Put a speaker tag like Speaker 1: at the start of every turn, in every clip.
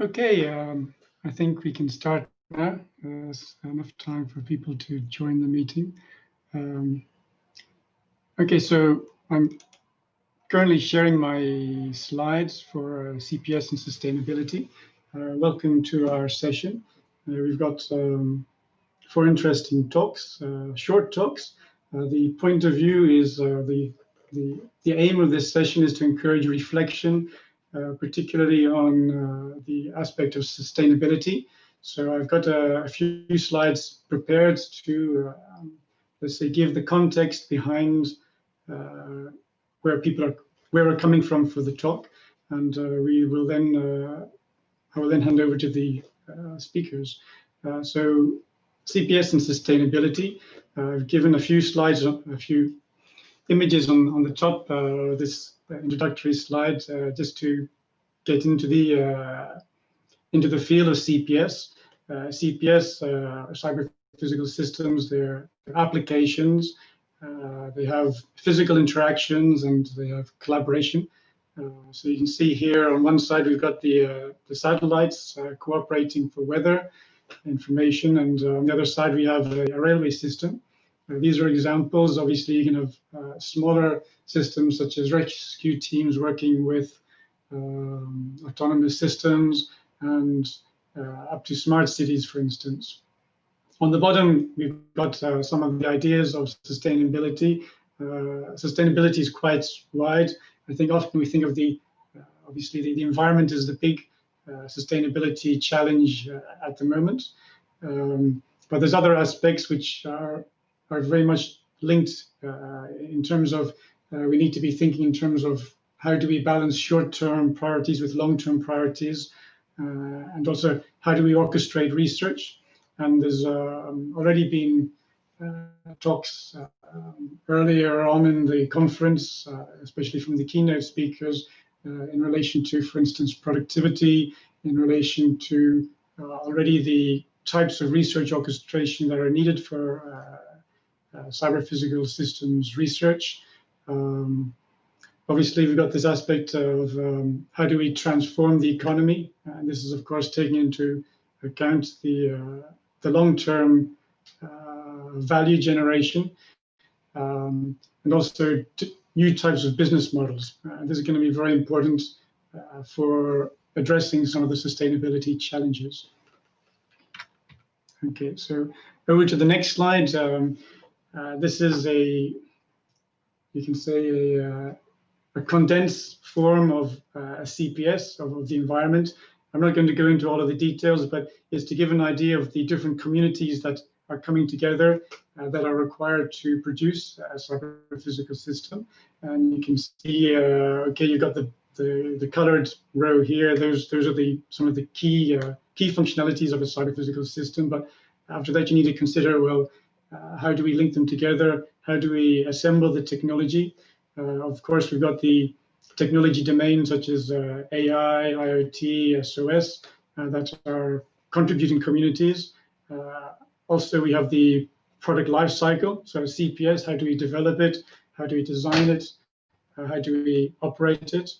Speaker 1: Okay, I think we can start now. There's enough time for people to join the meeting. Okay, so I'm currently sharing my slides for CPS and sustainability. Welcome to our session. We've got 4 interesting talks, short talks. The point of view is the aim of this session is to encourage reflection, particularly on the aspect of sustainability. So I've got a few slides prepared to, let's say, give the context behind where we're coming from for the talk, and we will then I will then hand over to the speakers. So CPS and sustainability. I've given a few slides, a few images on the top of this introductory slide, just to get into the field of CPS. CPS are cyber physical systems. They're applications. They have physical interactions and they have collaboration. So you can see here on one side we've got the satellites cooperating for weather information, and on the other side we have a railway system. These are examples. Obviously, you can have smaller systems such as rescue teams working with autonomous systems and up to smart cities, for instance. On the bottom, we've got some of the ideas of sustainability. Sustainability is quite wide. I think often we think of obviously the environment is the big sustainability challenge at the moment. But there's other aspects which are very much linked in terms of we need to be thinking in terms of how do we balance short-term priorities with long-term priorities, and also how do we orchestrate research. And there's already been talks earlier on in the conference, especially from the keynote speakers, in relation to, for instance, productivity, in relation to already the types of research orchestration that are needed for cyber physical systems research. Obviously, we've got this aspect of how do we transform the economy, and this is, of course, taking into account the long-term value generation, and also new types of business models. This is going to be very important for addressing some of the sustainability challenges. Okay, so over to the next slide. This is you can say a condensed form of a CPS of the environment. I'm not going to go into all of the details, but it's to give an idea of the different communities that are coming together that are required to produce a cyber physical system. And you can see, okay, you've got the colored row here. Those are some of the key functionalities of a cyber physical system. But after that, you need to consider, well, how do we link them together? How do we assemble the technology? Of course, we've got the technology domains such as AI, IoT, SOS that are contributing communities. Also, we have the product life cycle. So CPS, how do we develop it? How do we design it? How do we operate it?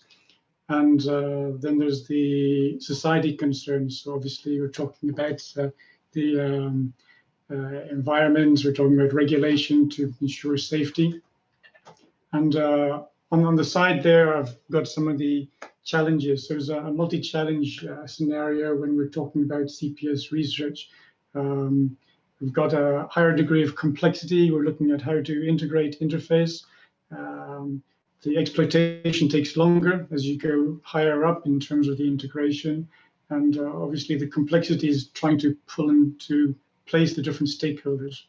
Speaker 1: And then there's the society concerns. So obviously, we're talking about the environment. We're talking about regulation to ensure safety. And on the side there, I've got some of the challenges. So there's a multi-challenge scenario when we're talking about CPS research. We've got a higher degree of complexity. We're looking at how to integrate interface. The exploitation takes longer as you go higher up in terms of the integration. And obviously the complexity is trying to pull into place the different stakeholders.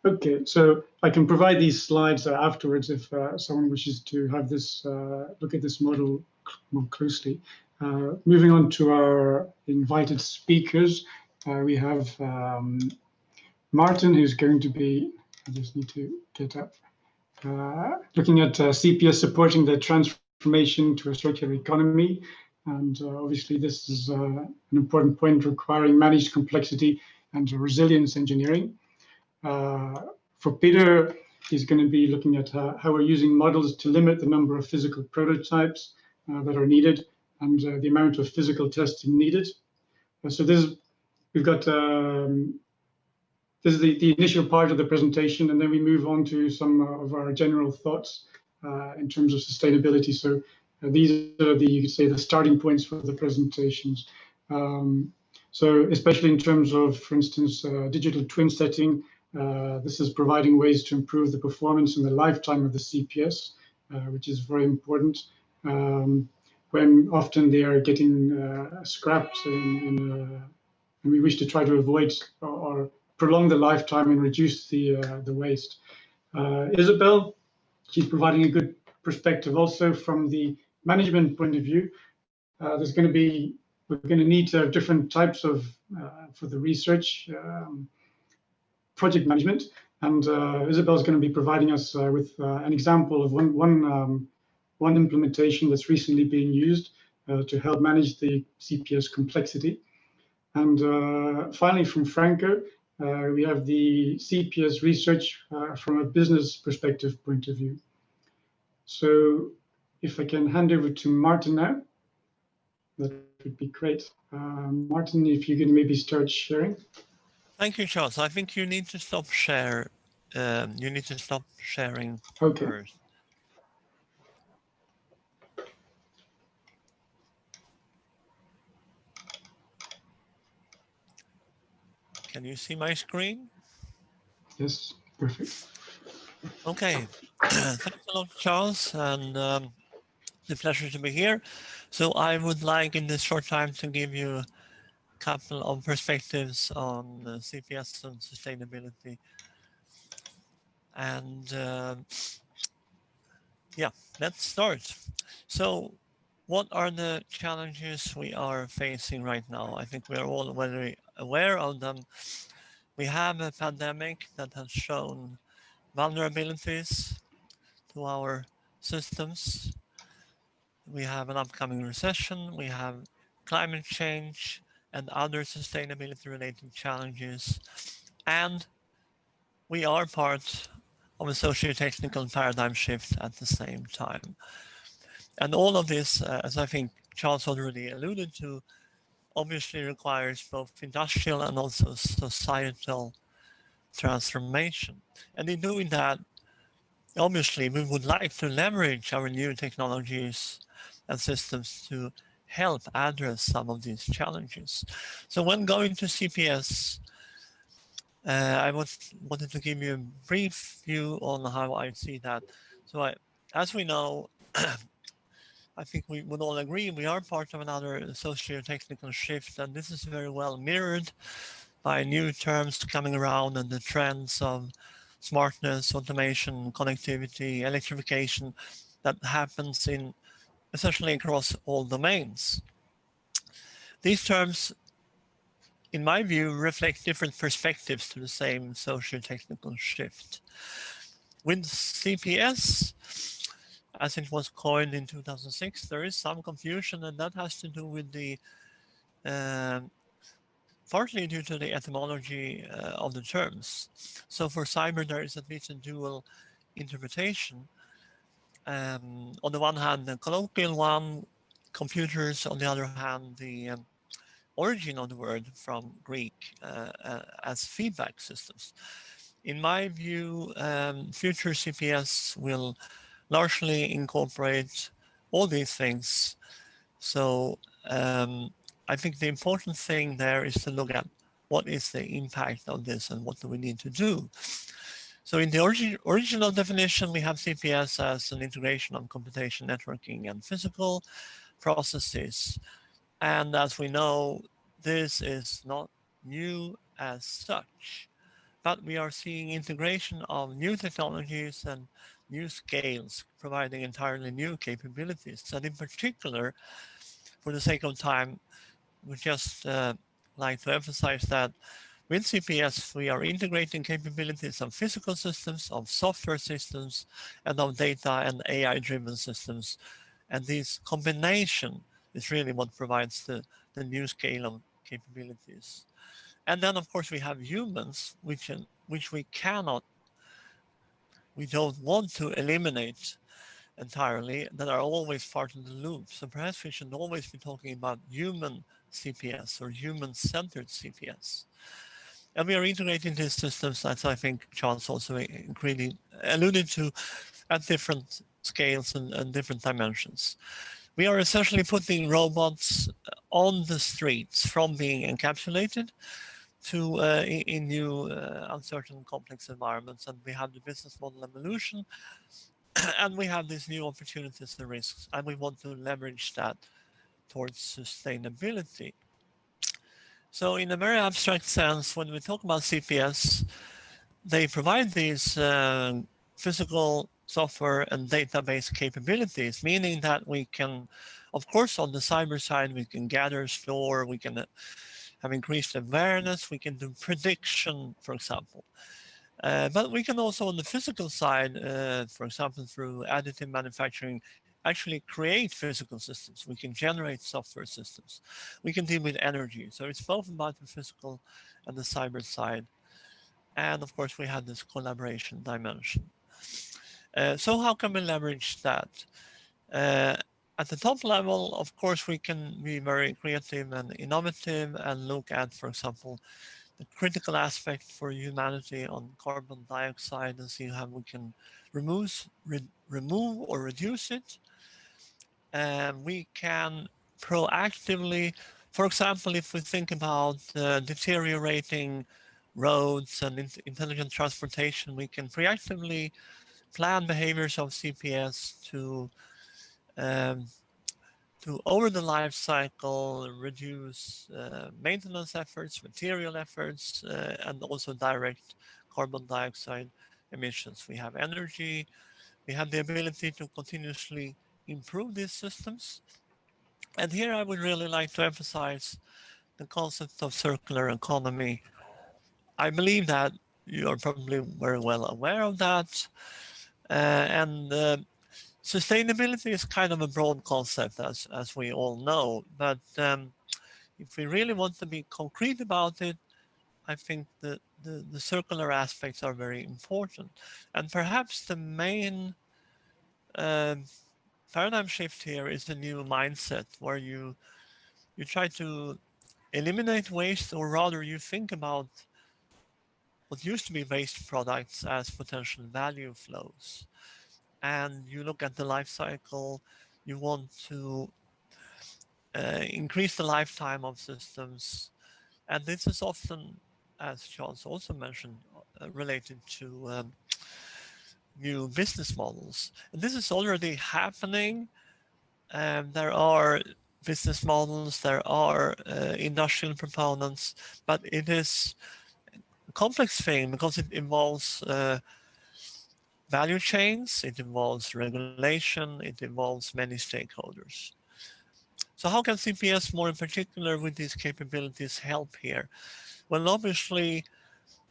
Speaker 1: Okay, so I can provide these slides afterwards if someone wishes to have this look at this model more closely. Moving on to our invited speakers, we have Martin, who's going to be, I just need to get up, looking at CPS supporting the transformation to a circular economy. And obviously this is an important point requiring managed complexity and resilience engineering. For Peter, he's going to be looking at how we're using models to limit the number of physical prototypes that are needed and the amount of physical testing needed. So we've got this is the initial part of the presentation, and then we move on to some of our general thoughts in terms of sustainability. So these are you could say, the starting points for the presentations. So especially in terms of, for instance, digital twin setting, this is providing ways to improve the performance and the lifetime of the CPS, which is very important. When often they are getting scrapped, and we wish to try to avoid or prolong the lifetime and reduce the waste. Isabelle, she's providing a good perspective also from the management point of view. We're going to need different types of for the research project management, and Isabelle is going to be providing us with an example of one implementation that's recently being used to help manage the CPS complexity. And finally, from Franco, we have the CPS research from a business perspective point of view. So if I can hand over to Martin now, that would be great. Martin, if you can maybe start sharing.
Speaker 2: Thank you, Charles. I think you need to stop share. You need to stop sharing first. Can you see my screen?
Speaker 1: Yes, perfect.
Speaker 2: Okay. Thanks a lot, Charles, and it's a pleasure to be here. So I would like in this short time to give you a couple of perspectives on CPS and sustainability. And yeah, let's start. So what are the challenges we are facing right now? I think we're all very aware of them. We have a pandemic that has shown vulnerabilities to our systems. We have an upcoming recession. We have climate change and other sustainability related challenges. And we are part of a socio-technical paradigm shift at the same time. And all of this, as I think Charles already alluded to, obviously requires both industrial and also societal transformation. And in doing that, obviously, we would like to leverage our new technologies and systems to help address some of these challenges. So when going to CPS, I wanted to give you a brief view on how I see that. So as we know, I think we would all agree we are part of another socio-technical shift, and this is very well mirrored by new terms coming around and the trends of smartness, automation, connectivity, electrification that happens in essentially across all domains. These terms, in my view, reflect different perspectives to the same socio-technical shift. With CPS, as it was coined in 2006, there is some confusion, and that has to do with the partly due to the etymology of the terms. So for cyber, there is at least a dual interpretation. On the one hand, the colloquial one, computers, on the other hand, the origin of the word from Greek as feedback systems. In my view, future CPS will largely incorporate all these things. So I think the important thing there is to look at what is the impact of this and what do we need to do. So in the original definition, we have CPS as an integration of computation, networking, and physical processes. And as we know, this is not new as such, but we are seeing integration of new technologies and new scales, providing entirely new capabilities. And in particular, for the sake of time, we just like to emphasize that with CPS, we are integrating capabilities of physical systems, of software systems, and of data and AI-driven systems. And this combination is really what provides the new scale of capabilities. And then, of course, we have humans, which we don't want to eliminate. entirely that are always part of the loop. So perhaps we should always be talking about human CPS or human-centered CPS. And we are integrating these systems, as I think Charles also really alluded to, at different scales and different dimensions. We are essentially putting robots on the streets from being encapsulated to in new uncertain complex environments, and we have the business model evolution and we have these new opportunities and risks, and we want to leverage that towards sustainability. So in a very abstract sense, when we talk about CPS, they provide these physical software and database capabilities, meaning that we can, of course, on the cyber side, we can gather, store, we can have increased awareness, we can do prediction, for example. But we can also, on the physical side, for example, through additive manufacturing, actually create physical systems. We can generate software systems. We can deal with energy. So it's both about the physical and the cyber side. And of course, we have this collaboration dimension. So how can we leverage that? At the top level, of course, we can be very creative and innovative and look at, for example, the critical aspect for humanity on carbon dioxide and see how we can remove or reduce it. And we can proactively, for example, if we think about deteriorating roads and intelligent transportation, we can proactively plan behaviors of CPS um, to over the life cycle reduce maintenance efforts, material efforts, and also direct carbon dioxide emissions. We have energy, we have the ability to continuously improve these systems. And here I would really like to emphasize the concept of circular economy. I believe that you are probably very well aware of that. And sustainability is kind of a broad concept, as we all know. But if we really want to be concrete about it, I think the circular aspects are very important. And perhaps the main paradigm shift here is the new mindset where you try to eliminate waste, or rather you think about what used to be waste products as potential value flows. And you look at the life cycle, you want to increase the lifetime of systems. And this is often, as Charles also mentioned, related to new business models. And this is already happening. There are business models, there are industrial proponents, but it is a complex thing because it involves value chains, it involves regulation, it involves many stakeholders. So how can CPS, more in particular with these capabilities, help here? Well, obviously,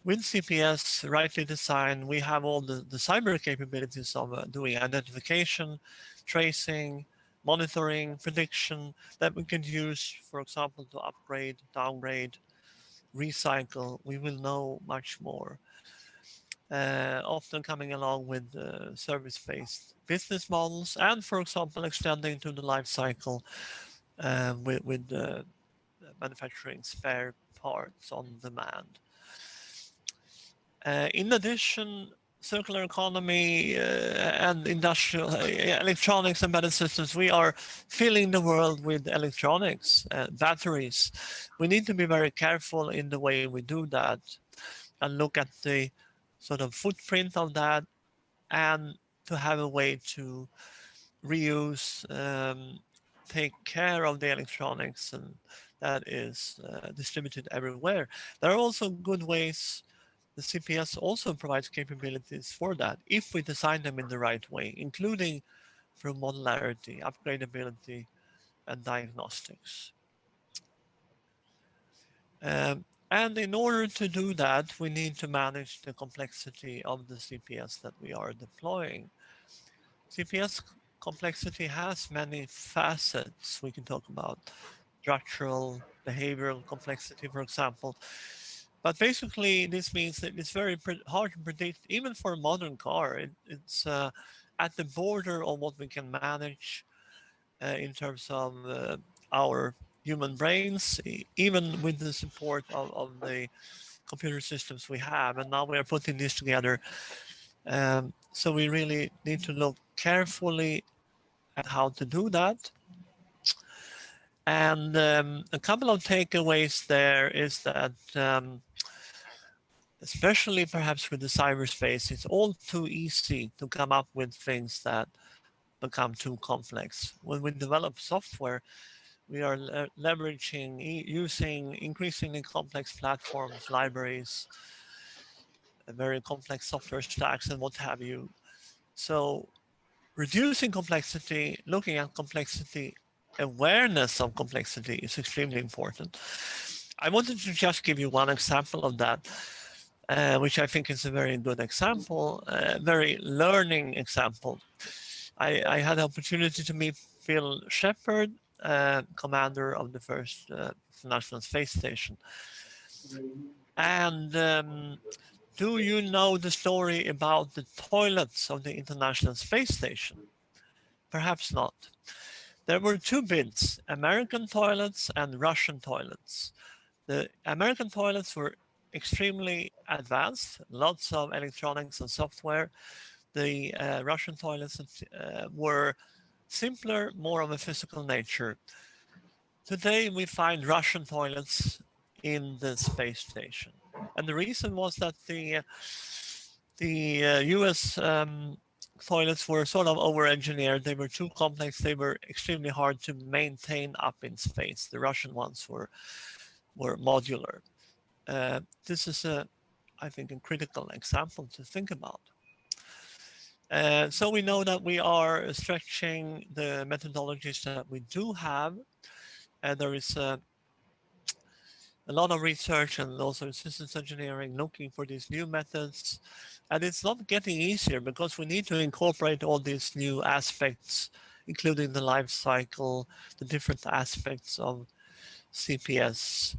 Speaker 2: with CPS rightly designed, we have all the cyber capabilities of doing identification, tracing, monitoring, prediction that we can use, for example, to upgrade, downgrade, recycle. We will know much more. Often coming along with service-based business models and, for example, extending to the life cycle with manufacturing spare parts on demand. In addition, circular economy and industrial electronics embedded systems, we are filling the world with electronics, batteries. We need to be very careful in the way we do that and look at the sort of footprint of that and to have a way to reuse, take care of the electronics, and that is distributed everywhere. There are also good ways. The CPS also provides capabilities for that if we design them in the right way, including through modularity, upgradability, and diagnostics. And in order to do that, we need to manage the complexity of the CPS that we are deploying. CPS complexity has many facets we can talk about. Structural, behavioral complexity, for example. But basically, this means that it's very hard to predict, even for a modern car. at the border of what we can manage in terms of our human brains, even with the support of the computer systems we have. And now we are putting this together. So we really need to look carefully at how to do that. And a couple of takeaways there is that especially perhaps with the cyberspace, it's all too easy to come up with things that become too complex. When we develop software, we are leveraging, using increasingly complex platforms, libraries, very complex software stacks, and what have you. So reducing complexity, looking at complexity, awareness of complexity is extremely important. I wanted to just give you one example of that, which I think is a very good example, very learning example. I had the opportunity to meet Phil Shepard, commander of the first International Space Station. And do you know the story about the toilets of the International Space Station? Perhaps not. There were two bids, American toilets and Russian toilets. The American toilets were extremely advanced, lots of electronics and software. The Russian toilets were simpler, more of a physical nature. Today we find Russian toilets in the space station. And the reason was that the US toilets were sort of over-engineered. They were too complex. They were extremely hard to maintain up in space. The Russian ones were modular. This is I think, a critical example to think about. So we know that we are stretching the methodologies that we do have. There is a lot of research and also systems engineering looking for these new methods. And it's not getting easier because we need to incorporate all these new aspects, including the life cycle, the different aspects of CPS.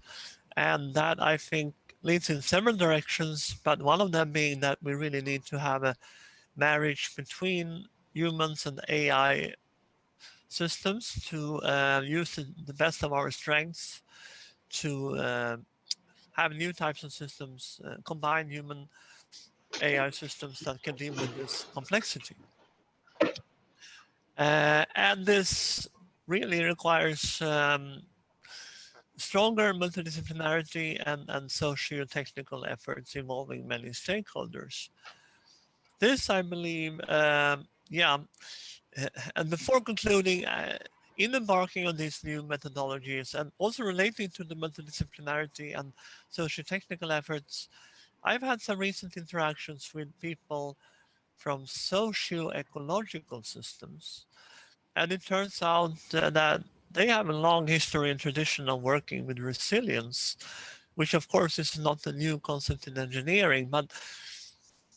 Speaker 2: And that, I think, leads in several directions, but one of them being that we really need to have a marriage between humans and AI systems to use the best of our strengths to have new types of systems, combine human AI systems that can deal with this complexity. And this really requires stronger multidisciplinarity and socio-technical efforts involving many stakeholders. This, I believe, yeah, and before concluding, in embarking on these new methodologies and also relating to the multidisciplinarity and socio-technical efforts, I've had some recent interactions with people from socio-ecological systems. And it turns out that they have a long history and tradition of working with resilience, which of course is not a new concept in engineering, but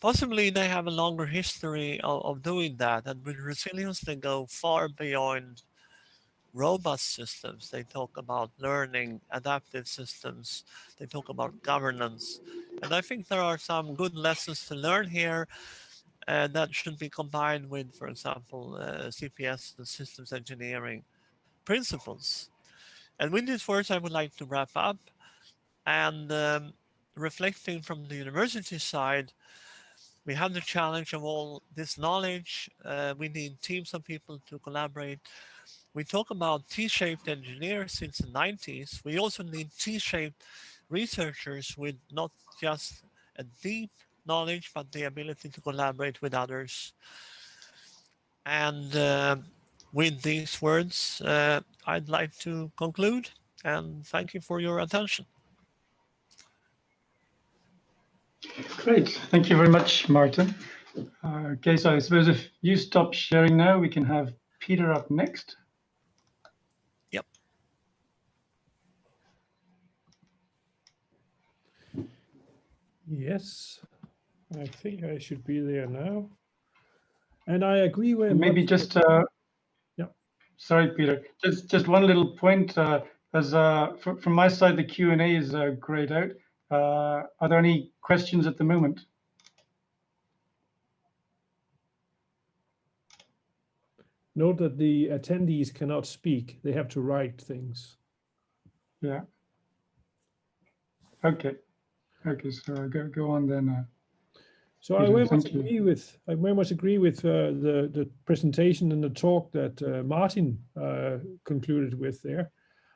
Speaker 2: possibly they have a longer history of doing that. And with resilience, they go far beyond robust systems. They talk about learning, adaptive systems. They talk about governance. And I think there are some good lessons to learn here that should be combined with, for example, CPS and systems engineering principles. And with these words, I would like to wrap up. And reflecting from the university side, we have the challenge of all this knowledge. We need teams of people to collaborate. We talk about T-shaped engineers since the 90s. We also need T-shaped researchers with not just a deep knowledge, but the ability to collaborate with others. And with these words, I'd like to conclude and thank you for your attention.
Speaker 1: Great, thank you very much, Martin. Okay, so I suppose if you stop sharing now, we can have Peter up next.
Speaker 2: Yep.
Speaker 3: Yes, I think I should be there now. And I agree very
Speaker 1: Maybe
Speaker 3: much.
Speaker 1: just,
Speaker 3: yeah.
Speaker 1: Sorry, Peter, just one little point, as from my side, the Q&A is grayed out. Are there any questions at the moment?
Speaker 3: Note that the attendees cannot speak. They have to write things.
Speaker 1: Yeah. Okay. Okay. So go on then.
Speaker 3: So I
Speaker 1: Peter,
Speaker 3: very much
Speaker 1: thank you.
Speaker 3: agree with the presentation and the talk that Martin concluded with there.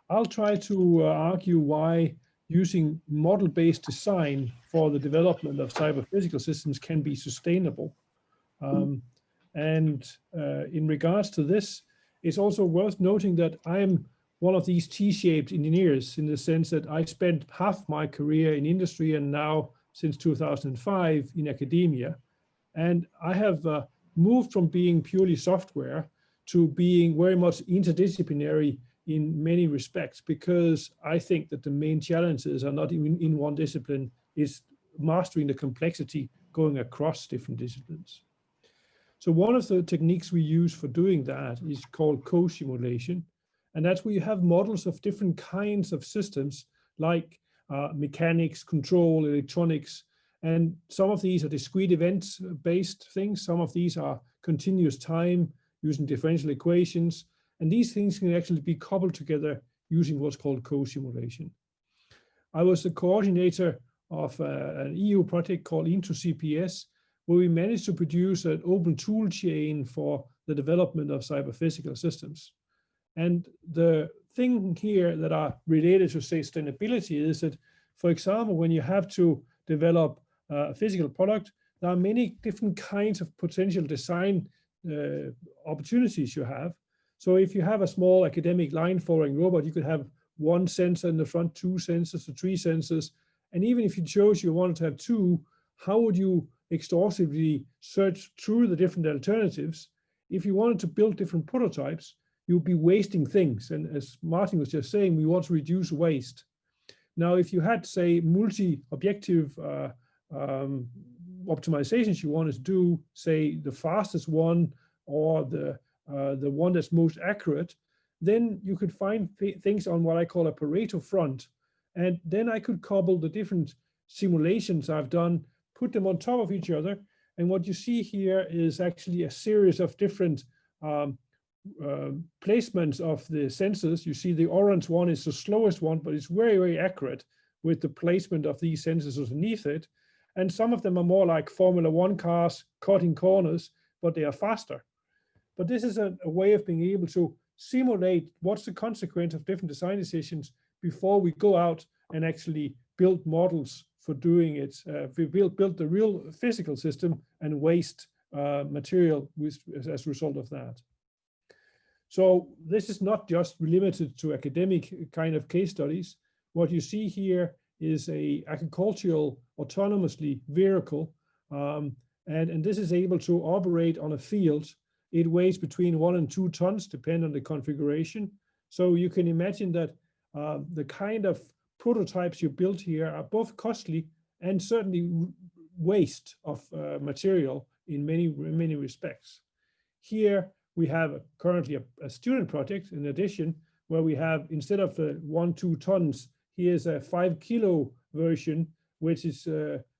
Speaker 3: I'll try to argue why using model-based design for the development of cyber-physical systems can be sustainable. In regards to this, it's also worth noting that I'm one of these T-shaped engineers, in the sense that I spent half my career in industry and now since 2005 in academia. And I have moved from being purely software to being very much interdisciplinary in many respects, because I think that the main challenges are not even in one discipline, is mastering the complexity going across different disciplines. So one of the techniques we use for doing that is called co-simulation. And that's where you have models of different kinds of systems, like mechanics, control, electronics. And some of these are discrete events-based things. Some of these are continuous time using differential equations. And these things can actually be coupled together using what's called co-simulation. I was the coordinator of an EU project called Into CPS, where we managed to produce an open tool chain for the development of cyber-physical systems. And the thing here that are related to sustainability is that, for example, when you have to develop a physical product, there are many different kinds of potential design opportunities you have. So if you have a small academic line following robot, you could have one sensor in the front, two sensors or three sensors. And even if you chose you wanted to have two, how would you exhaustively search through the different alternatives? If you wanted to build different prototypes, you'll be wasting things. And as Martin was just saying, we want to reduce waste. Now, if you had, say, multi-objective optimizations you wanted to do, say, the fastest one or the one that's most accurate, then you could find things on what I call a Pareto front. And then I could cobble the different simulations I've done, put them on top of each other. And what you see here is actually a series of different placements of the sensors. You see the orange one is the slowest one, but it's very, very accurate with the placement of these sensors underneath it. And some of them are more like Formula One cars cutting corners, but they are faster. But this is a way of being able to simulate what's the consequence of different design decisions before we go out and actually build models for doing it. We build the real physical system and waste material as a result of that. So this is not just limited to academic kind of case studies. What you see here is a agricultural autonomously vehicle, and this is able to operate on a field. It weighs between 1 and 2 tons, depending on the configuration. So you can imagine that the kind of prototypes you build here are both costly and certainly waste of material in many respects. Here we have currently a student project in addition, where we have, instead of 1-2 tons, here's a 5 kilo version, which is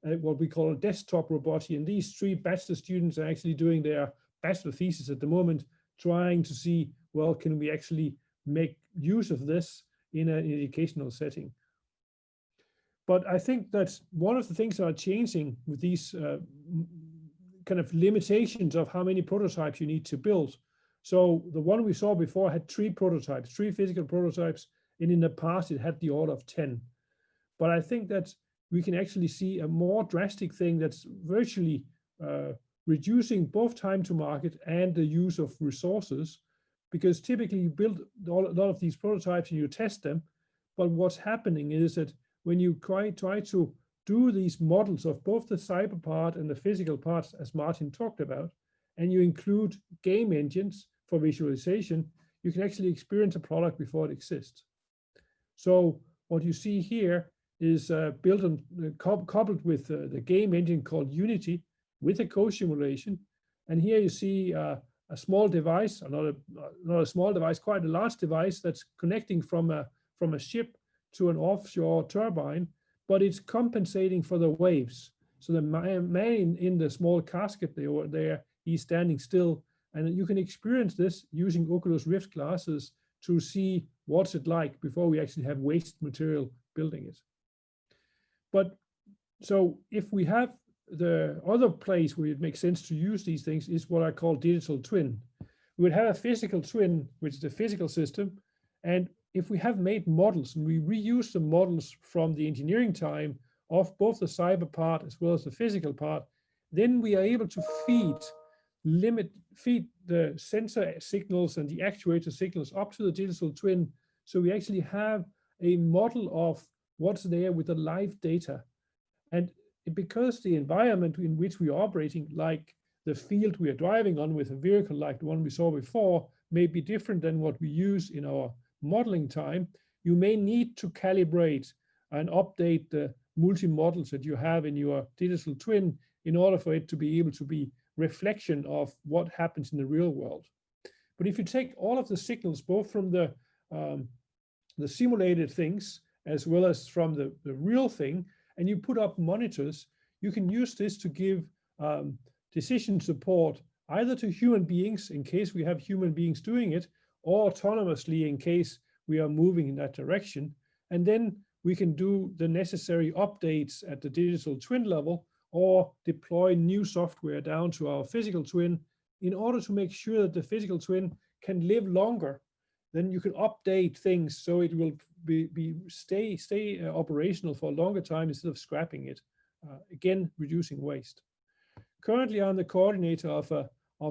Speaker 3: what we call a desktop robot. And these 3 bachelor students are actually doing their bachelor thesis at the moment, trying to see, well, can we actually make use of this in an educational setting? But I think that one of the things that are changing with these kind of limitations of how many prototypes you need to build. So the one we saw before had 3 prototypes, 3 physical prototypes, and in the past it had the order of 10. But I think that we can actually see a more drastic thing that's virtually reducing both time to market and the use of resources, because typically you build a lot of these prototypes and you test them. But what's happening is that when you try to do these models of both the cyber part and the physical parts, as Martin talked about, and you include game engines for visualization, you can actually experience a product before it exists. So what you see here is built on, coupled with the game engine called Unity with a co-simulation. And here you see a small device, not a small device, quite a large device that's connecting from a ship to an offshore turbine, but it's compensating for the waves. So the man in the small casket there, he's standing still, And you can experience this using Oculus Rift glasses to see what's it like before we actually have waste material building it. But so if we have the other place where it makes sense to use these things is what I call digital twin. We would have a physical twin, which is a physical system. And if we have made models and we reuse the models from the engineering time of both the cyber part as well as the physical part, then we are able to feed the sensor signals and the actuator signals up to the digital twin. So we actually have a model of what's there with the live data. And because the environment in which we are operating, like the field we are driving on with a vehicle like the one we saw before, may be different than what we use in our modeling time, you may need to calibrate and update the multi-models that you have in your digital twin in order for it to be able to be reflection of what happens in the real world. But if you take all of the signals, both from the simulated things as well as from the real thing, and you put up monitors, you can use this to give decision support either to human beings in case we have human beings doing it, or autonomously in case we are moving in that direction. And then we can do the necessary updates at the digital twin level or deploy new software down to our physical twin in order to make sure that the physical twin can live longer. Then you can update things so it will stay operational for a longer time instead of scrapping it. Again, reducing waste. Currently, I'm the coordinator of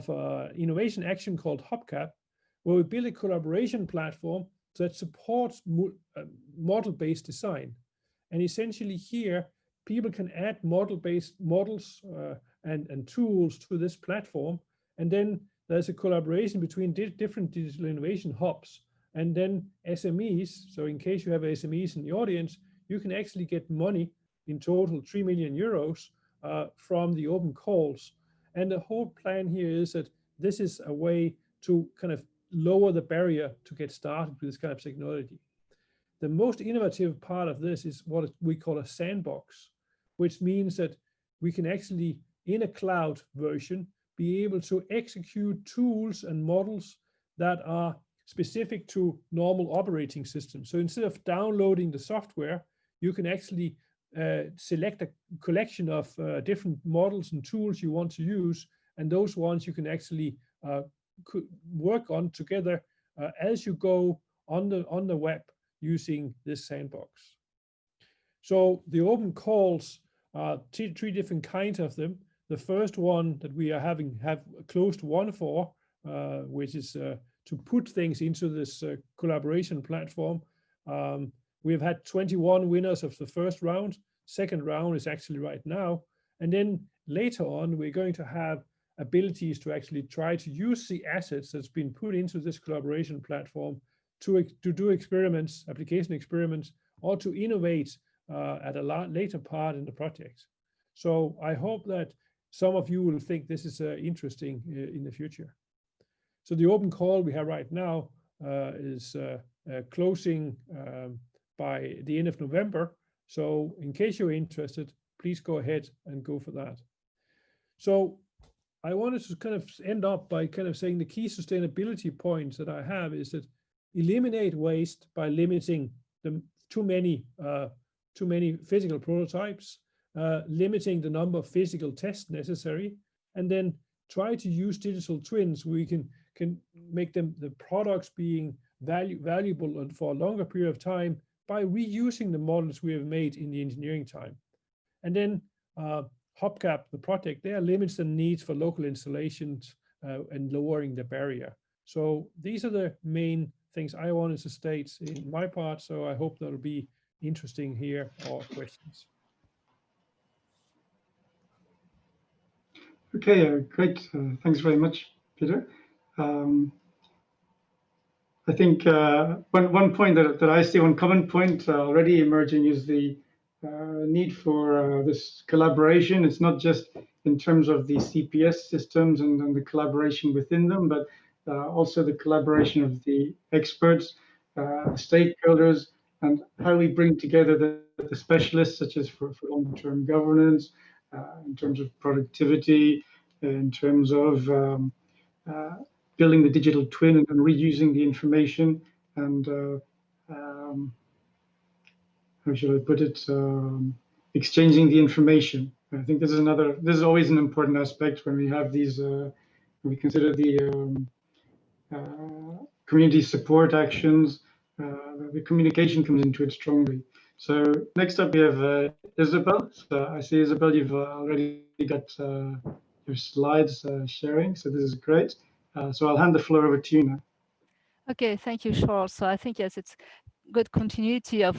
Speaker 3: a innovation action called HiPEAC, where we build a collaboration platform that supports model-based design. And essentially here, people can add model-based models and tools to this platform. And then there's a collaboration between different digital innovation hubs and then SMEs. So in case you have SMEs in the audience, you can actually get money, in total 3 million euros from the open calls. And the whole plan here is that this is a way to kind of lower the barrier to get started with this kind of technology. The most innovative part of this is what we call a sandbox, which means that we can actually, in a cloud version, be able to execute tools and models that are specific to normal operating systems. So instead of downloading the software, you can actually select a collection of different models and tools you want to use, and those ones you can actually work on together as you go on the web using this sandbox. So the open calls, three different kinds of them. The first one that we are have closed one for, which is to put things into this collaboration platform. We've had 21 winners of the first round. Second round is actually right now. And then later on, we're going to have abilities to actually try to use the assets that's been put into this collaboration platform to do experiments, application experiments, or to innovate at a later part in the project. So I hope that some of you will think this is interesting in the future. So the open call we have right now is closing by the end of November. So in case you're interested, please go ahead and go for that. So I wanted to kind of end up by kind of saying the key sustainability points that I have is that eliminate waste by limiting too many physical prototypes, limiting the number of physical tests necessary, and then try to use digital twins where we can make the products being valuable and for a longer period of time by reusing the models we have made in the engineering time. And then HiPEAC, the project there, limits the needs for local installations and lowering the barrier. So these are the main things I wanted to state in my part. So I hope that'll be interesting here or questions.
Speaker 1: Okay, great. Thanks very much, Peter. I think one point that I see, one common point already emerging is the need for this collaboration. It's not just in terms of the CPS systems and the collaboration within them, but also the collaboration of the experts, stakeholders, and how we bring together the specialists, such as for long-term governance, in terms of productivity, in terms of building the digital twin and reusing the information and how should I put it, exchanging the information. I think this is always an important aspect when we have these, when we consider the community support actions, the communication comes into it strongly. So next up we have Isabelle. So I see, Isabelle, you've already got your slides sharing, so this is great. So I'll hand the floor over to you now.
Speaker 4: Okay, thank you, Charles. So I think, yes, it's good continuity of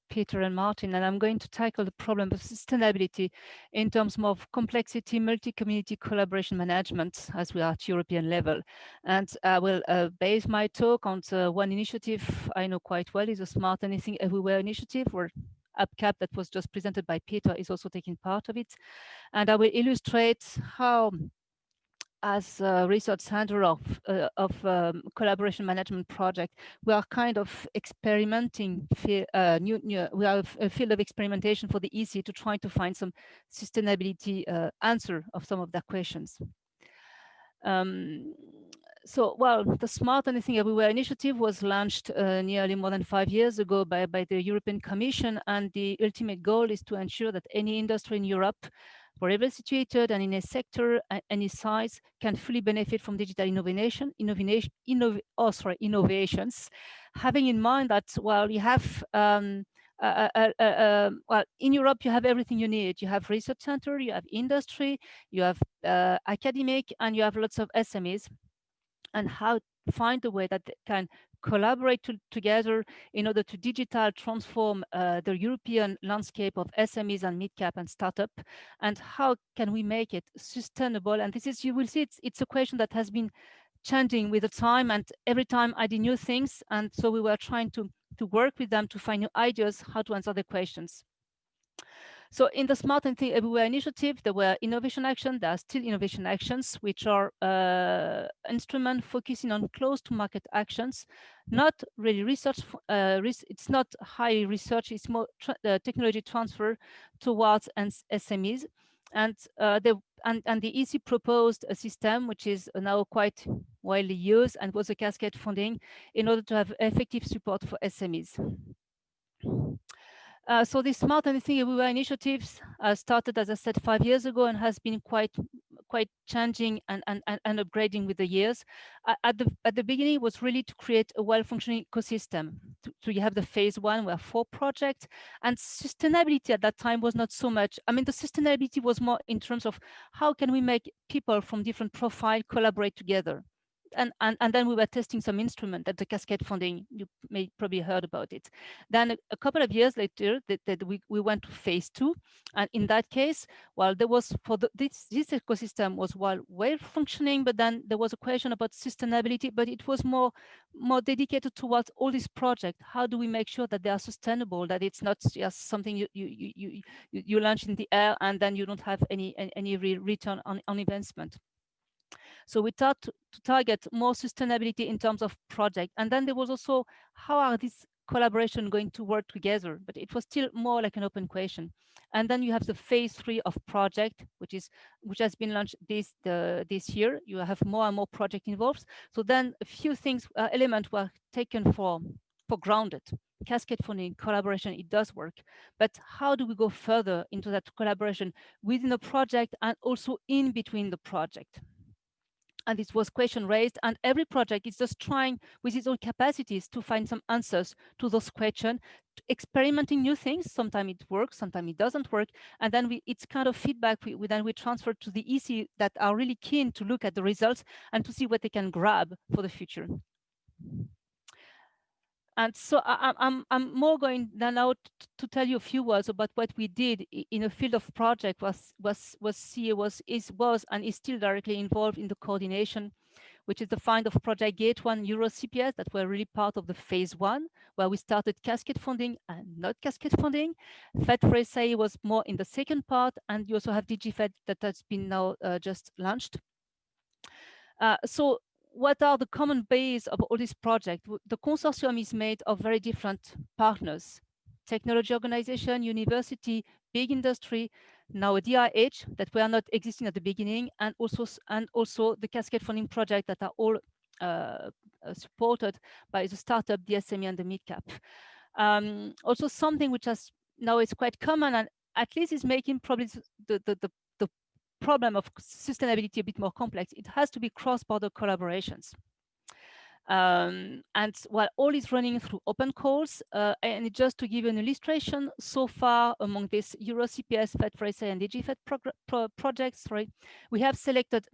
Speaker 4: Peter and Martin, and I'm going to tackle the problem of sustainability in terms of complexity, multi-community collaboration management as we are at European level. And I will base my talk on one initiative I know quite well, is a Smart Anything Everywhere initiative, where UpCap that was just presented by Peter is also taking part of it. And I will illustrate how, as a research center of collaboration management project, we are kind of experimenting, we have a field of experimentation for the EC to try to find some sustainability answer of some of their questions. So, well, the Smart Anything Everywhere initiative was launched nearly more than 5 years ago by the European Commission, and the ultimate goal is to ensure that any industry in Europe, wherever situated and in a sector, any size, can fully benefit from digital innovations, having in mind that while you have well, in Europe, you have everything you need. You have research center, you have industry, you have academic, and you have lots of SMEs. And how to find a way that they can collaborate together in order to digital transform the European landscape of SMEs and mid-cap and startup, and how can we make it sustainable? And this is, you will see, it's a question that has been changing with the time, and every time adding new things. And so we were trying to work with them to find new ideas how to answer the questions. So in the Smart Anything Everywhere initiative, there were innovation actions. There are still innovation actions, which are instruments focusing on close to market actions, not really research. It's not high research. It's more technology transfer towards SMEs. And the EC proposed a system which is now quite widely used and was a cascade funding in order to have effective support for SMEs. So the Smart Anything Everywhere initiatives started, as I said, 5 years ago, and has been quite changing and upgrading with the years. At the beginning, it was really to create a well-functioning ecosystem. So you have the phase 1, where 4 projects, and sustainability at that time was not so much. I mean, the sustainability was more in terms of how can we make people from different profiles collaborate together. And then we were testing some instrument at the Cascade funding. You may probably heard about it. Then a couple of years later, we went to phase 2, and in that case, well, there was this ecosystem was well functioning, but then there was a question about sustainability, but it was more dedicated towards all these projects. How do we make sure that they are sustainable? That it's not just something you launch in the air and then you don't have any real return on investment. So we thought to target more sustainability in terms of project. And then there was also, how are these collaboration going to work together? But it was still more like an open question. And then you have the phase 3 of project, which has been launched this year. You have more and more project involved. So then a few things, elements were taken for grounded. Cascade funding, collaboration, it does work. But how do we go further into that collaboration within a project and also in between the project? And this was question raised, and every project is just trying with its own capacities to find some answers to those questions, experimenting new things. Sometimes it works, sometimes it doesn't work, and then it's kind of feedback we transfer to the EC that are really keen to look at the results and to see what they can grab for the future. And so I'm more going now to tell you a few words about what we did in a field of project was and is still directly involved in the coordination, which is the find of Project Gate 1 Euro CPS that were really part of the phase 1, where we started cascade funding and not cascade funding. FED for SA was more in the second part, and you also have DigiFed that has been now just launched. So what are the common base of all these projects? The consortium is made of very different partners: technology organization, university, big industry, now a DIH that were not existing at the beginning, and also the cascade funding project that are all supported by the startup, the SME, and the mid-cap. Also something which has now is quite common, and at least is making probably the problem of sustainability a bit more complex. It has to be cross-border collaborations. And while all is running through open calls, and just to give you an illustration, so far among this Euro CPS, FED4SA, and DigiFed projects, we have selected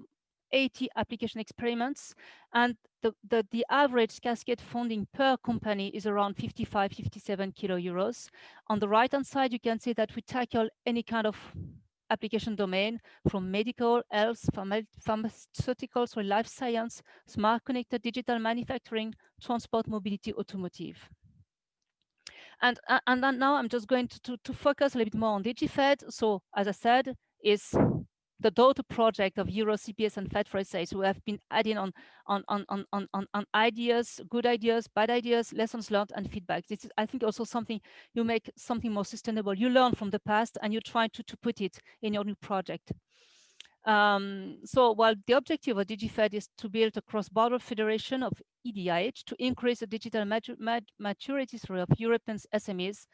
Speaker 4: 80 application experiments, and the average cascade funding per company is around 55, 57 kilo euros. On the right-hand side, you can see that we tackle any kind of application domain, from medical, health, pharmaceuticals, or life science, smart connected digital manufacturing, transport, mobility, automotive. And then now I'm just going to focus a little bit more on DigiFed. So as I said, is the daughter project of Euro CPS and FED4SA. So we have been adding on ideas, good ideas, bad ideas, lessons learned, and feedback. This is, I think, also something you make something more sustainable. You learn from the past and you try to put it in your new project. So while the objective of DigiFed is to build a cross-border federation of EDIH to increase the digital maturity of European SMEs,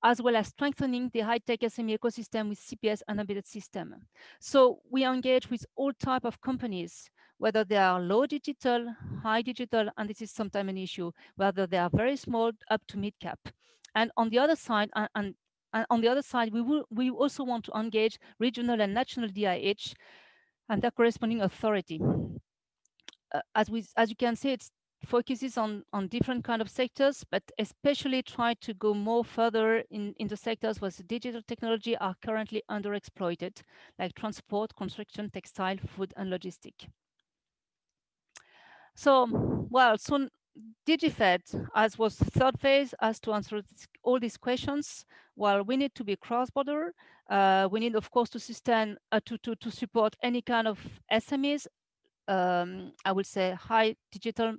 Speaker 4: as well as strengthening the high-tech SME ecosystem with CPS and embedded system. So we engage with all types of companies, whether they are low digital, high digital, and this is sometimes an issue, whether they are very small up to mid-cap. And on the other side, we also want to engage regional and national DIH and their corresponding authority. As you can see, it focuses on different kind of sectors, but especially try to go more further in the sectors where the digital technology are currently underexploited, like transport, construction, textile, food, and logistics. So, well, so DigiFed, as was the third phase, has to answer all these questions. While we need to be cross-border, we need, of course, to sustain to support any kind of SMEs. I would say high digitalized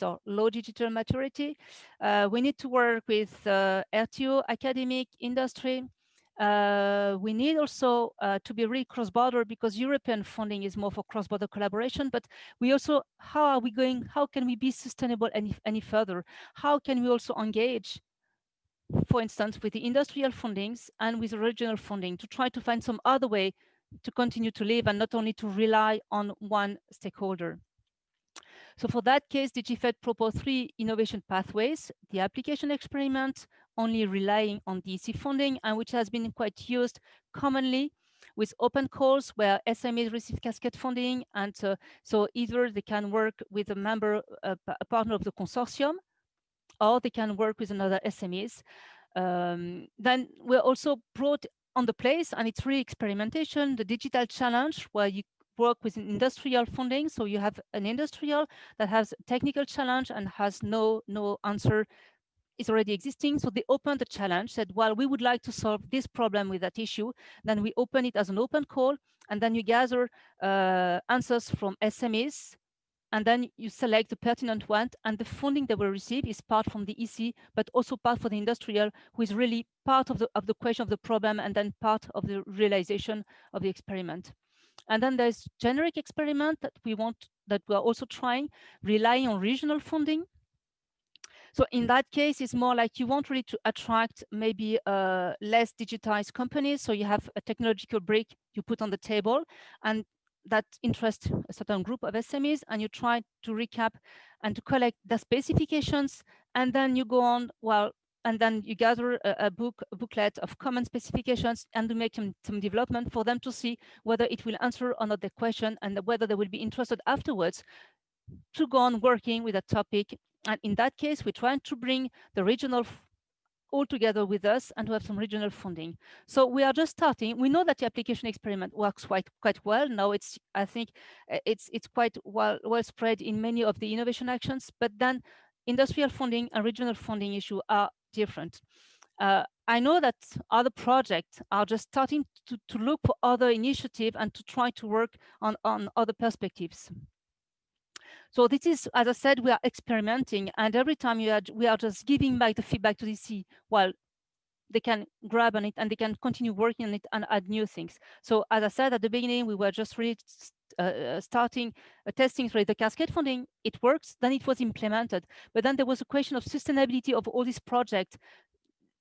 Speaker 4: or low digital maturity. We need to work with RTO, academic, industry. We need also to be really cross-border, because European funding is more for cross-border collaboration, but we also, how can we be sustainable any further? How can we also engage, for instance, with the industrial fundings and with regional funding to try to find some other way to continue to live and not only to rely on one stakeholder? So for that case, DigiFed proposed 3 innovation pathways: the application experiment, only relying on DEC funding, and which has been quite used commonly with open calls where SMEs receive cascade funding, and so either they can work with a member, a partner of the consortium, or they can work with another SMEs. Then we're also brought on the place, and it's really experimentation, the digital challenge, where you work with industrial funding. So you have an industrial that has a technical challenge and has no answer, is already existing. So they open the challenge, said, well, we would like to solve this problem with that issue. Then we open it as an open call, and then you gather answers from SMEs, and then you select the pertinent one, and the funding that will receive is part from the EC, but also part for the industrial, who is really part of the question of the problem, and then part of the realization of the experiment. And then there's generic experiment that we are also trying, relying on regional funding. So in that case, it's more like you want really to attract maybe less digitized companies. So you have a technological brick you put on the table, and that interests a certain group of SMEs, and you try to recap and to collect the specifications, and then you go on, well, and then you gather a booklet of common specifications and to make some development for them to see whether it will answer or not the question, and whether they will be interested afterwards to go on working with a topic. And in that case, we're trying to bring the regional all together with us and to have some regional funding. So we are just starting. We know that the application experiment works quite well. Now I think it's quite well spread in many of the innovation actions, but then industrial funding and regional funding issue are different. I know that other projects are just starting to look for other initiatives and to try to work on other perspectives. So this is, as I said, we are experimenting, and every time we are just giving back the feedback to DC. Well, they can grab on it and they can continue working on it and add new things. So as I said at the beginning, we were just really starting testing the cascade funding. It works, then it was implemented. But then there was a question of sustainability of all these projects,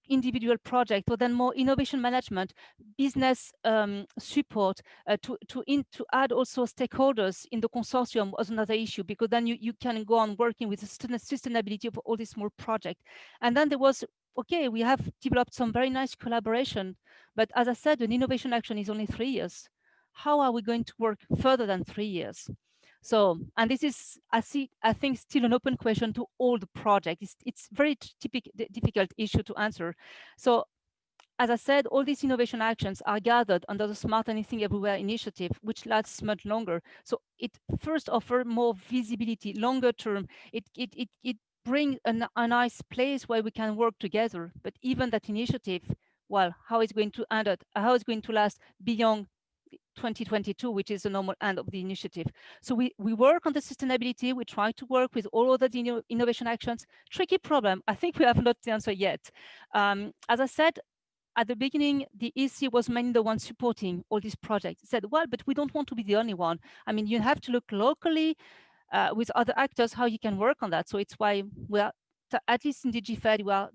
Speaker 4: individual project, or then more innovation management, business support, to add also stakeholders in the consortium was another issue, because then you can go on working with the sustainability of all these small projects. And then there was, okay, we have developed some very nice collaboration, but as I said, an innovation action is only 3 years. How are we going to work further than 3 years? So, and this is, I think still an open question to all the projects. It's very difficult issue to answer. So, as I said, all these innovation actions are gathered under the Smart Anything Everywhere initiative, which lasts much longer. So it first offers more visibility, longer term. It brings a nice place where we can work together. But even that initiative, well, how it's going to end up, how it's going to last beyond 2022, which is the normal end of the initiative. So we work on the sustainability. We try to work with all other innovation actions. Tricky problem. I think we have not the answer yet. As I said at the beginning, the EC was mainly the one supporting all these projects. It said, well, but we don't want to be the only one. I mean, you have to look locally with other actors how you can work on that. So it's why we are, at least in DG Fed, we are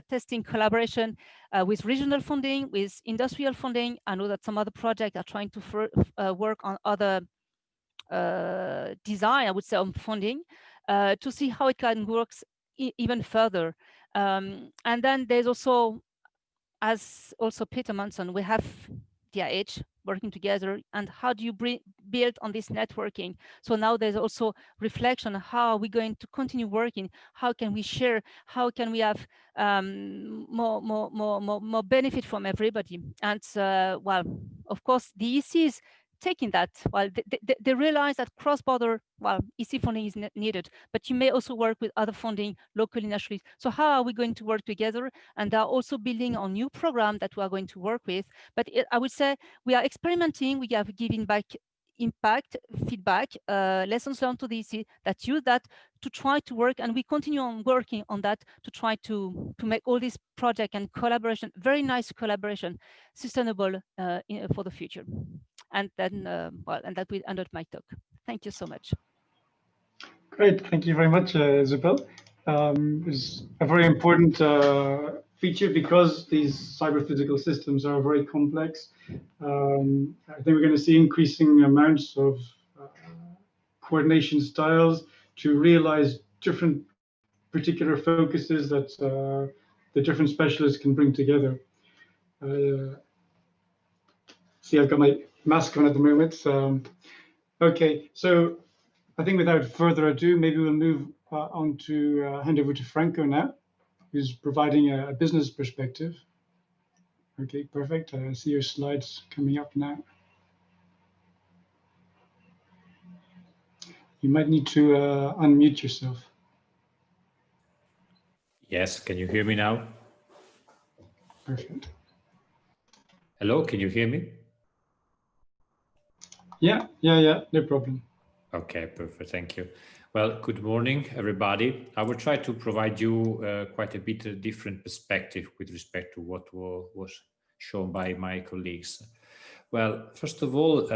Speaker 4: testing collaboration with regional funding, with industrial funding. I know that some other projects are trying to work on other design, I would say, on funding, to see how it can work even further. And then there's also, as also Peter mentioned, we have DIH working together, and how do you build on this networking? So now there's also reflection on how are we going to continue working, how can we share, how can we have more benefit from everybody. And well, of course, the EC is taking that. Well, they realize that cross-border, well, EC funding is needed, but you may also work with other funding locally, nationally. So how are we going to work together? And they're also building on new program that we are going to work with. But I would say we are experimenting. We have given back impact, feedback, lessons learned to the EC that use that to try to work, and we continue on working on that to try to make all this project and collaboration, very nice collaboration, sustainable for the future. And then, well, and that will end up my talk. Thank you so much.
Speaker 1: Great, thank you very much, Isabelle. It's a very important feature because these cyber-physical systems are very complex. I think we're going to see increasing amounts of coordination styles to realize different particular focuses that the different specialists can bring together. See, I've got my mask on at the moment. Okay, so I think without further ado, maybe we'll move on to hand over to Franco now, who's providing a business perspective. Okay, perfect. I see your slides coming up now. You might need to unmute yourself.
Speaker 5: Yes, can you hear me now?
Speaker 1: Perfect.
Speaker 5: Hello, can you hear me?
Speaker 1: Yeah, no problem.
Speaker 5: Okay, perfect, thank you. Well, good morning, everybody. I will try to provide you quite a bit different perspective with respect to what was shown by my colleagues. Well, first of all,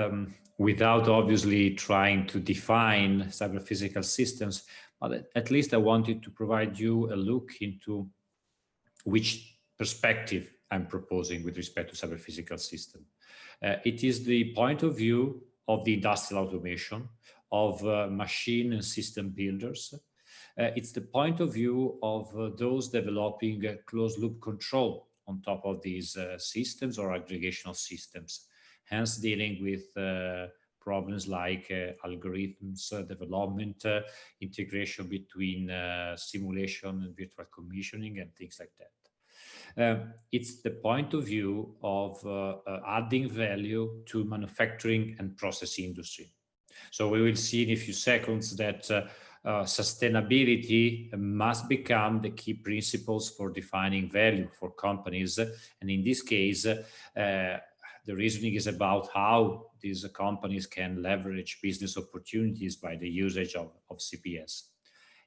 Speaker 5: without obviously trying to define cyber-physical systems, but at least I wanted to provide you a look into which perspective I'm proposing with respect to cyber-physical system. It is the point of view of the industrial automation, of machine and system builders. It's the point of view of those developing closed-loop control on top of these systems or aggregational systems, hence dealing with problems like algorithms development, integration between simulation and virtual commissioning and things like that. It's the point of view of adding value to manufacturing and process industry. So we will see in a few seconds that sustainability must become the key principles for defining value for companies. And in this case, the reasoning is about how these companies can leverage business opportunities by the usage of CPS.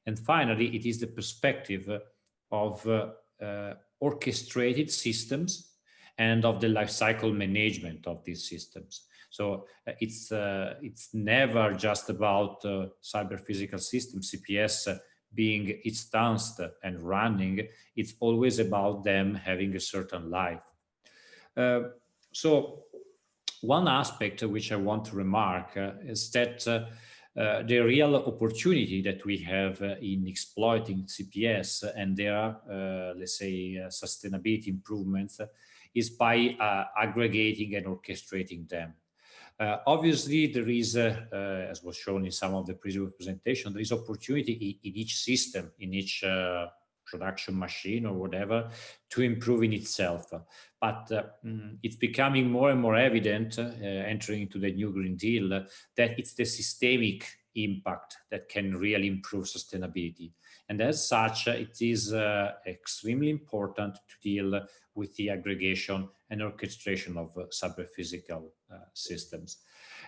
Speaker 5: And finally, it is the perspective of orchestrated systems and of the lifecycle management of these systems. So it's never just about cyber physical systems, CPS, being instanced and running. It's always about them having a certain life. So one aspect which I want to remark is that the real opportunity that we have in exploiting CPS and their, let's say, sustainability improvements is by aggregating and orchestrating them. Obviously, there is, as was shown in some of the previous presentation, there is opportunity in each system, in each production machine or whatever, to improve in itself. But it's becoming more and more evident, entering into the new Green Deal, that it's the systemic impact that can really improve sustainability. And as such, it is extremely important to deal with the aggregation and orchestration of cyber-physical systems.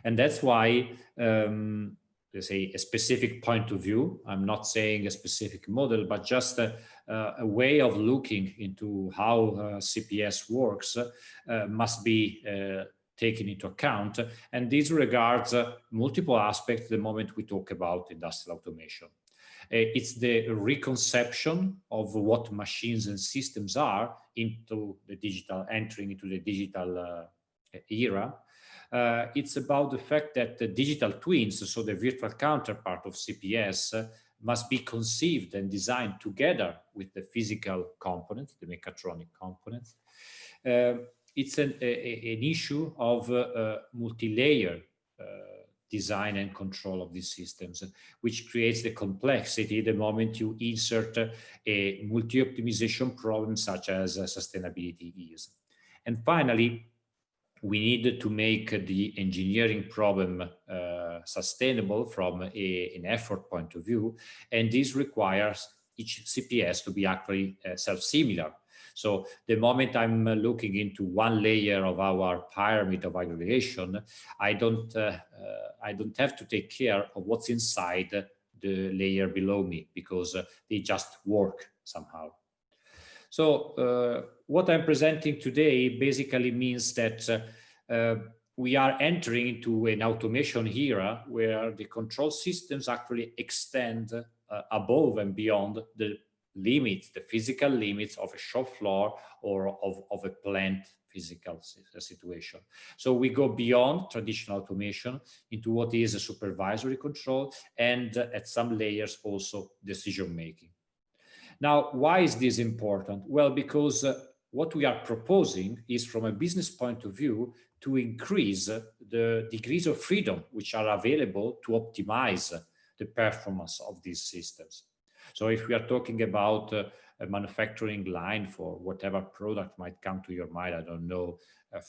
Speaker 5: And that's why, let's say, a specific point of view, I'm not saying a specific model, but just a way of looking into how CPS works must be taken into account. And this regards multiple aspects the moment we talk about industrial automation. It's the reconception of what machines and systems are into the digital, entering into the digital era. It's about the fact that the digital twins, so the virtual counterpart of CPS, must be conceived and designed together with the physical components, the mechatronic components. It's an issue of multi-layer design and control of these systems, which creates the complexity the moment you insert a multi-optimization problem such as sustainability is. And finally, we need to make the engineering problem sustainable from an effort point of view, and this requires each CPS to be actually self-similar. So the moment I'm looking into one layer of our pyramid of aggregation, I don't have to take care of what's inside the layer below me, because they just work somehow. So what I'm presenting today basically means that we are entering into an automation era where the control systems actually extend above and beyond the limits, the physical limits of a shop floor or of a plant physical situation. So we go beyond traditional automation into what is a supervisory control, and at some layers also decision making. Now, why is this important? Well, because what we are proposing is, from a business point of view, to increase the degrees of freedom which are available to optimize the performance of these systems. So if we are talking about a manufacturing line for whatever product might come to your mind, I don't know,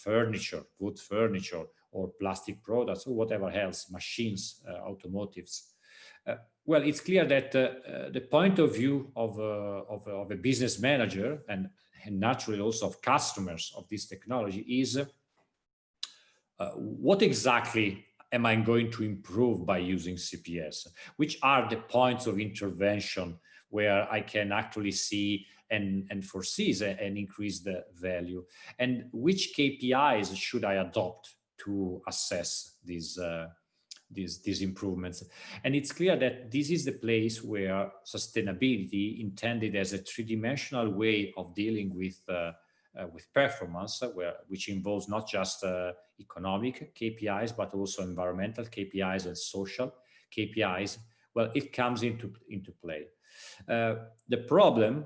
Speaker 5: furniture, wood furniture, or plastic products, or whatever else, machines, automotives. Well, it's clear that the point of view of a business manager and naturally also of customers of this technology is what exactly am I going to improve by using CPS? Which are the points of intervention where I can actually see and foresee and increase the value? And which KPIs should I adopt to assess these improvements? And it's clear that this is the place where sustainability, intended as a three-dimensional way of dealing with performance, which involves not just economic KPIs, but also environmental KPIs and social KPIs, well, it comes into play. The problem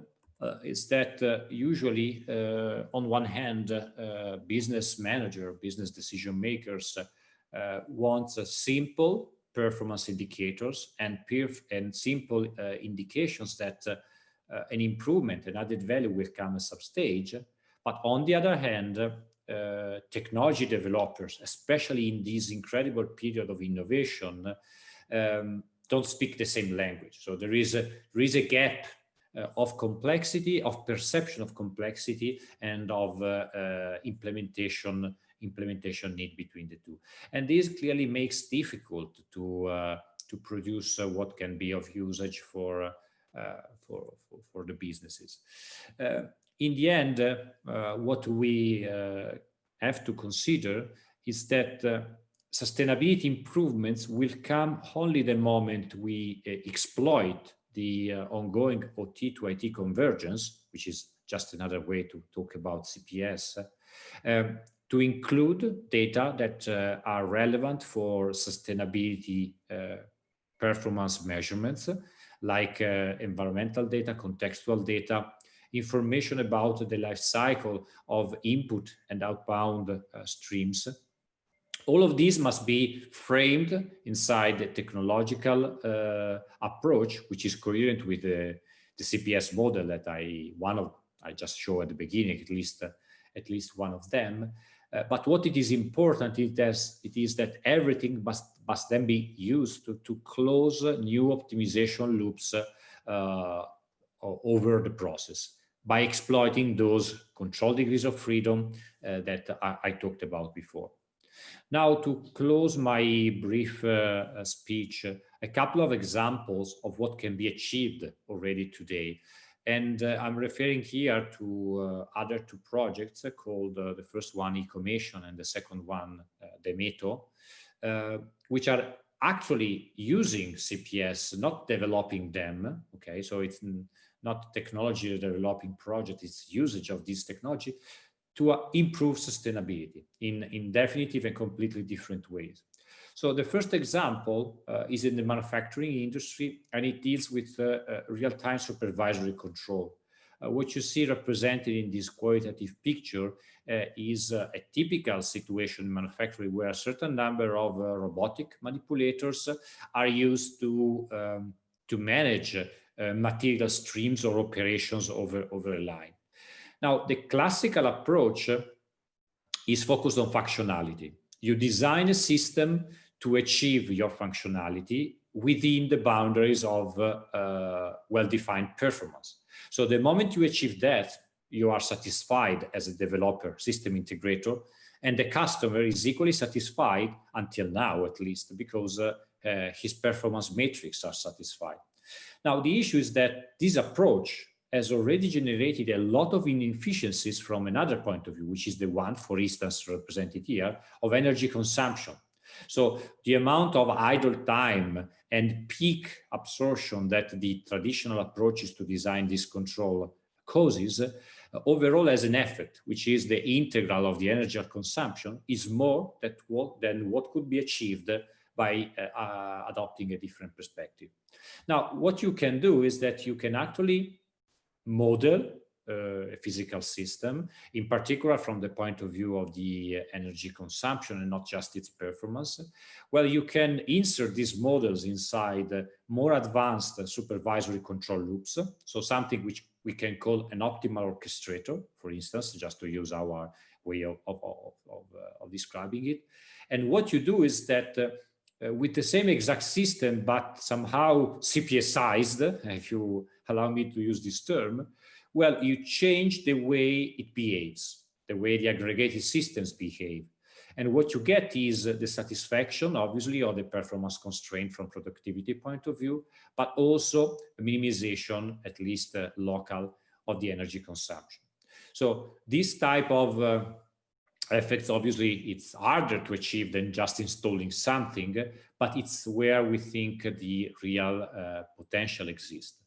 Speaker 5: is that usually, on one hand, business manager, business decision makers want simple performance indicators and simple indications that an improvement, an added value will come at some stage. But on the other hand, technology developers, especially in this incredible period of innovation, don't speak the same language. So there is a gap of complexity, of perception of complexity, and of implementation need between the two. And this clearly makes difficult to produce what can be of usage for for the businesses. In the end, what we have to consider is that sustainability improvements will come only the moment we exploit the ongoing OT to IT convergence, which is just another way to talk about CPS, to include data that are relevant for sustainability performance measurements, like environmental data, contextual data, information about the life cycle of input and outbound streams. All of these must be framed inside the technological approach, which is coherent with the CPS model that I just showed at the beginning, at least one of them. But what it is important is that everything must then be used to close new optimization loops over the process by exploiting those control degrees of freedom that I talked about before. Now, to close my brief speech, a couple of examples of what can be achieved already today. And I'm referring here to other two projects called the first one, Ecomation, and the second one, Demeto, which are actually using CPS, not developing them. Okay, so it's not technology developing project, it's usage of this technology to improve sustainability in definitive and completely different ways. So the first example is in the manufacturing industry, and it deals with real-time supervisory control. What you see represented in this qualitative picture is a typical situation in manufacturing where a certain number of robotic manipulators are used to manage material streams or operations over a line. Now, the classical approach is focused on functionality. You design a system to achieve your functionality within the boundaries of well-defined performance. So the moment you achieve that, you are satisfied as a developer, system integrator, and the customer is equally satisfied, until now at least, because his performance metrics are satisfied. Now, the issue is that this approach has already generated a lot of inefficiencies from another point of view, which is the one, for instance, represented here, of energy consumption. So the amount of idle time and peak absorption that the traditional approaches to design this control causes overall as an effect, which is the integral of the energy consumption, is more than what could be achieved by adopting a different perspective. Now, what you can do is that you can actually model a physical system, in particular from the point of view of the energy consumption and not just its performance. Well, you can insert these models inside more advanced supervisory control loops, so something which we can call an optimal orchestrator, for instance, just to use our way of describing it. And what you do is that with the same exact system, but somehow CPSized, if you allow me to use this term, well, you change the way it behaves, the way the aggregated systems behave. And what you get is the satisfaction, obviously, of the performance constraint from productivity point of view, but also a minimization, at least local, of the energy consumption. So this type of effects, obviously, it's harder to achieve than just installing something, but it's where we think the real potential exists.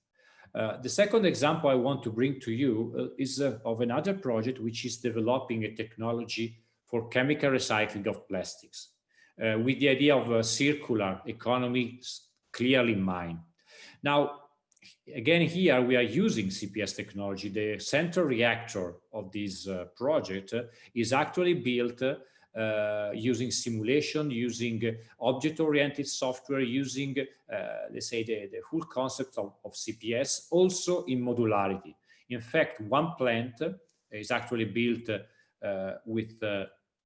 Speaker 5: The second example I want to bring to you is of another project which is developing a technology for chemical recycling of plastics, with the idea of a circular economy clearly in mind. Now, again, here we are using CPS technology. The central reactor of this project is actually built using simulation, using object-oriented software, using, let's say, the whole concept of CPS, also in modularity. In fact, one plant is actually built with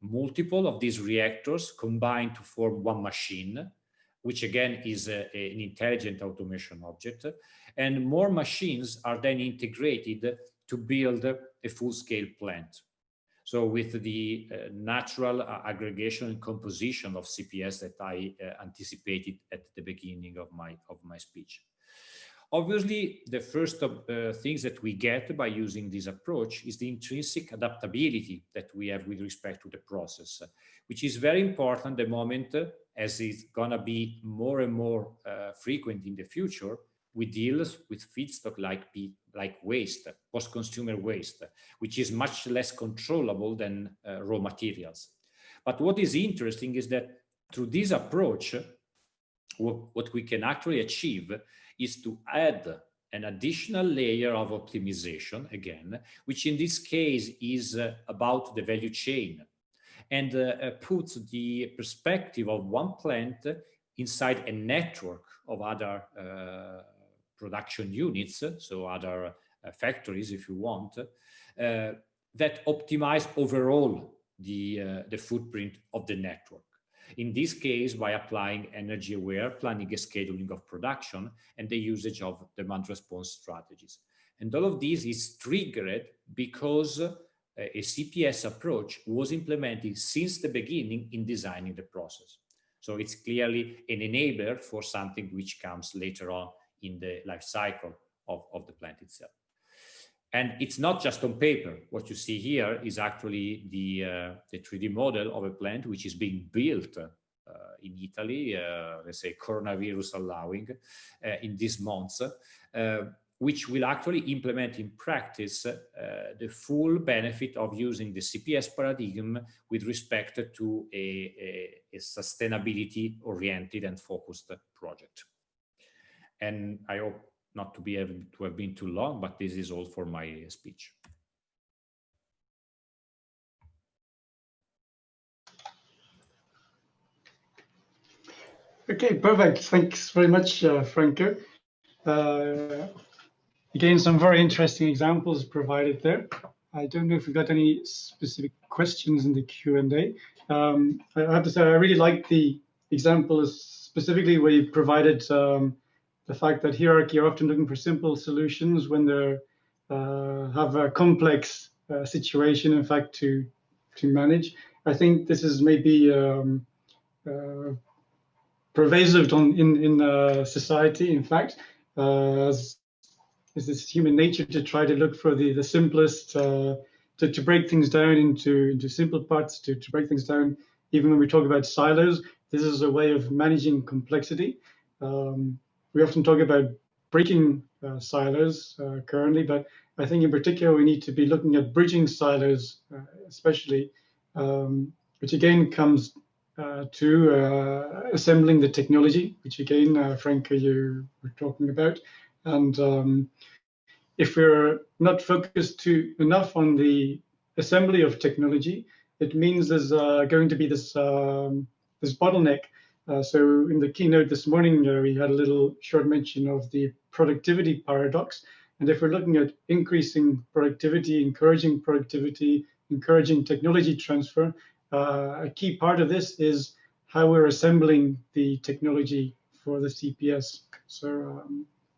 Speaker 5: multiple of these reactors combined to form one machine, which again is an intelligent automation object. And more machines are then integrated to build a full-scale plant. So with the natural aggregation and composition of CPS that I anticipated at the beginning of my speech. Obviously, the first things that we get by using this approach is the intrinsic adaptability that we have with respect to the process, which is very important the moment, as it's going to be more and more frequent in the future, we deal with feedstock like waste, post-consumer waste, which is much less controllable than raw materials. But what is interesting is that through this approach, what we can actually achieve is to add an additional layer of optimization, again, which in this case is about the value chain, and puts the perspective of one plant inside a network of other production units, so other factories, if you want, that optimize overall the footprint of the network. In this case, by applying energy-aware planning and scheduling of production and the usage of demand response strategies. And all of this is triggered because a CPS approach was implemented since the beginning in designing the process. So it's clearly an enabler for something which comes later on in the life cycle of the plant itself. And it's not just on paper. What you see here is actually the 3D model of a plant which is being built in Italy, let's say coronavirus allowing, in these months, which will actually implement in practice the full benefit of using the CPS paradigm with respect to a sustainability-oriented and focused project. And I hope not to be able to have been too long, but this is all for my speech.
Speaker 1: Okay, perfect. Thanks very much, Franco. Again, some very interesting examples provided there. I don't know if we've got any specific questions in the Q&A. I have to say, I really like the examples, specifically where you provided the fact that hierarchy are often looking for simple solutions when they have a complex situation, in fact, to manage. I think this is maybe pervasive in society, in fact, as this human nature to try to look for the simplest, to break things down into simple parts, to break things down. Even when we talk about silos, this is a way of managing complexity. We often talk about breaking silos currently, but I think in particular we need to be looking at bridging silos, especially, which again comes to assembling the technology, which again, Franco, you were talking about. And if we're not focused enough on the assembly of technology, it means there's going to be this bottleneck. So in the keynote this morning, we had a little short mention of the productivity paradox. And if we're looking at increasing productivity, encouraging technology transfer, a key part of this is how we're assembling the technology for the CPS. So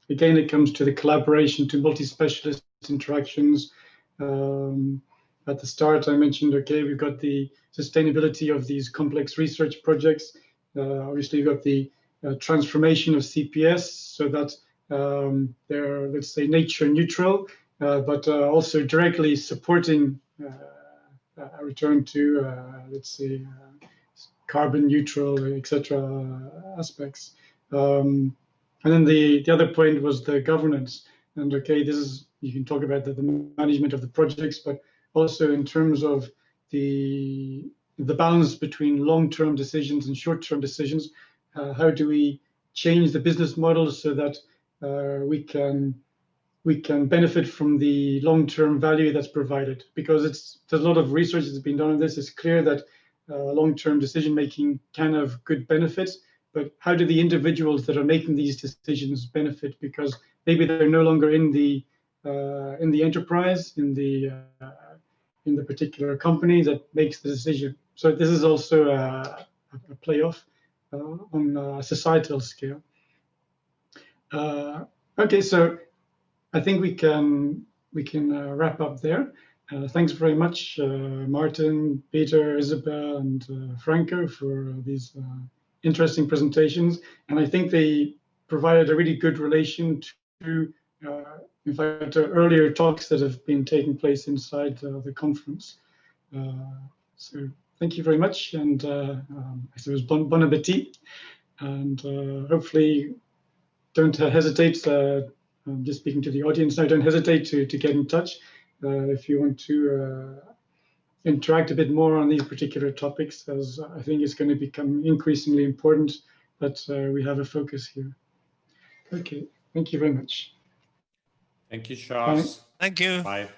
Speaker 1: again, it comes to the collaboration, to multi-specialist interactions. At the start, I mentioned, okay, we've got the sustainability of these complex research projects. Obviously, you've got the transformation of CPS so that they're, let's say, nature neutral, but also directly supporting a return to, let's say, carbon neutral, etc. aspects. And then the other point was the governance. And okay, this is, you can talk about the management of the projects, but also in terms of the balance between long-term decisions and short-term decisions. How do we change the business model so that we can benefit from the long-term value that's provided? Because there's a lot of research that's been done on this. It's clear that long-term decision-making can have good benefits, but how do the individuals that are making these decisions benefit? Because maybe they're no longer in the enterprise, in the particular company that makes the decision. So this is also a playoff on a societal scale. Okay, so I think we can wrap up there. Thanks very much, Martin, Peter, Isabelle, and Franco for these interesting presentations. And I think they provided a really good relation through, in fact, earlier talks that have been taking place inside the conference. So thank you very much, and I suppose bon appetit, and hopefully don't hesitate, I'm just speaking to the audience now, don't hesitate to get in touch if you want to interact a bit more on these particular topics, as I think it's going to become increasingly important that we have a focus here. Okay, thank you very much.
Speaker 5: Thank you, Charles.
Speaker 2: Thank you.
Speaker 5: Bye.